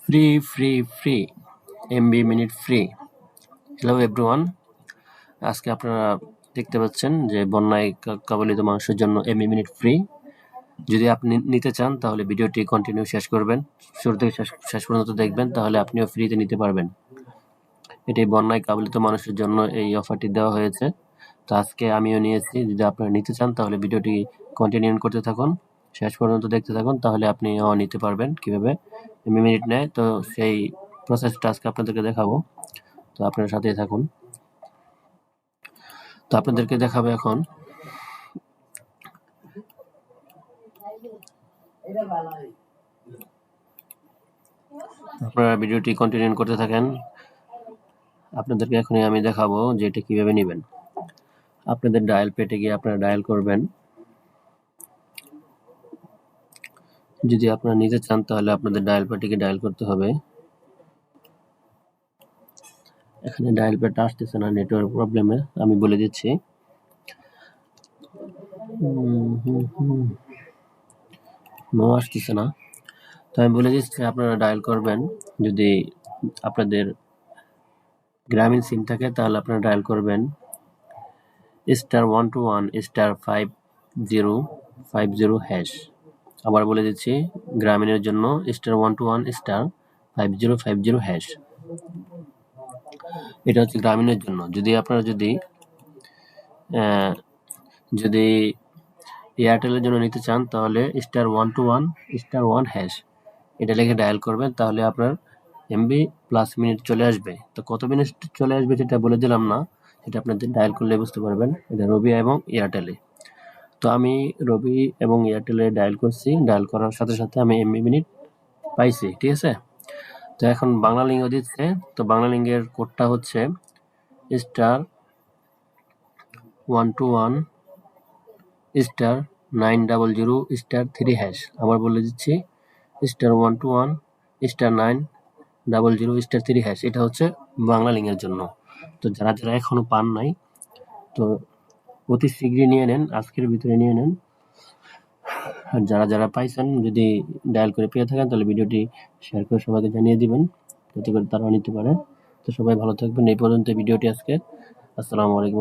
Free MB minute free. Hello everyone, আজকে আপনারা দেখতে পাচ্ছেন যে বন্যায় কবলিত মানুষের জন্য এমবি মিনিট ফ্রি। যদি আপনি নিতে চান তাহলে ভিডিওটি কন্টিনিউ শেষ করবেন, শুরু থেকে শেষ পর্যন্ত দেখবেন, তাহলে আপনিও ফ্রিতে নিতে পারবেন। এটি বন্যায় কবলিত মানুষের জন্য এই অফারটি দেওয়া হয়েছে। তো আজকে আমিও নিয়েছি। যদি আপনারা নিতে চান তাহলে ভিডিওটি কন্টিনিউ করতে থাকুন, শেষ পর্যন্ত দেখতে থাকুন, তাহলে আপনিও নিতে পারবেন। কিভাবে এমবি মিনিট নেয় তো সেই প্রসেসটা আজকে আপনাদেরকে দেখাবো। তো আপনার সাথেই থাকুন। তো আপনাদেরকে দেখাবো এখন আপনারা ভিডিওটি কন্টিনিউ করতে থাকেন। আপনাদেরকে এখনই আমি দেখাবো যে এটা কিভাবে নেবেন। আপনাদের ডায়াল পেটে গিয়ে আপনারা ডায়াল করবেন। যদি আপনারা নিতে চান তাহলে আপনাদের ডায়াল পেটে ডায়াল করতে হবে। এখানে ডায়াল প্যাডটা আসতেছে না, নেটওয়ার্ক প্রবলেমে। আমি বলে দিচ্ছি। নো আসতেছে না, তো আমি বলে দিচ্ছি। আপনারা ডায়াল করবেন। যদি আপনাদের গ্রামীণ সিম থাকে তাহলে আপনারা ডায়াল করবেন *121*5050#। আবার বলে দিচ্ছি, গ্রামীণের জন্য *121*5050#। এটা হচ্ছে গ্রামীণের জন্য। যদি আপনারা যদি এয়ারটেলের জন্য নিতে চান তাহলে *121*1#। এটা লিখে ডায়াল করবেন, তাহলে আপনার এমবি প্লাস মিনিট চলে আসবে। তো কত মিনিট চলে আসবে সেটা বলে দিলাম না, সেটা আপনাদের ডায়াল করলে বুঝতে পারবেন। এটা রবি এবং এয়ারটেলে। তো আমি রবি এবং এয়ারটেলে ডায়াল করছি। ডায়াল করার সাথে সাথে আমি এমবি মিনিট পাইছি, ঠিক আছে। তো এখন বাংলা লিঙ্কও দিচ্ছে। তো বাংলা লিঙ্কের কোডটা হচ্ছে *121*900*3#। আবার বলে দিচ্ছি, *121*900*3#। এটা হচ্ছে বাংলা লিঙ্কের জন্য। তো যারা এখনো পান নাই, তো অতি শীঘ্রই নিয়ে নেন, আজকের ভিতরে নিয়ে নেন। আর যারা পাইছেন, যদি ডায়াল করে পেয়ে থাকেন তাহলে ভিডিওটি শেয়ার করে সবাইকে জানিয়ে দিবেন, যাতে করে তারাও নিতে পারে। তো সবাই ভালো থাকবেন। এই পর্যন্ত ভিডিওটি আজকে। আসসালামু আলাইকুম।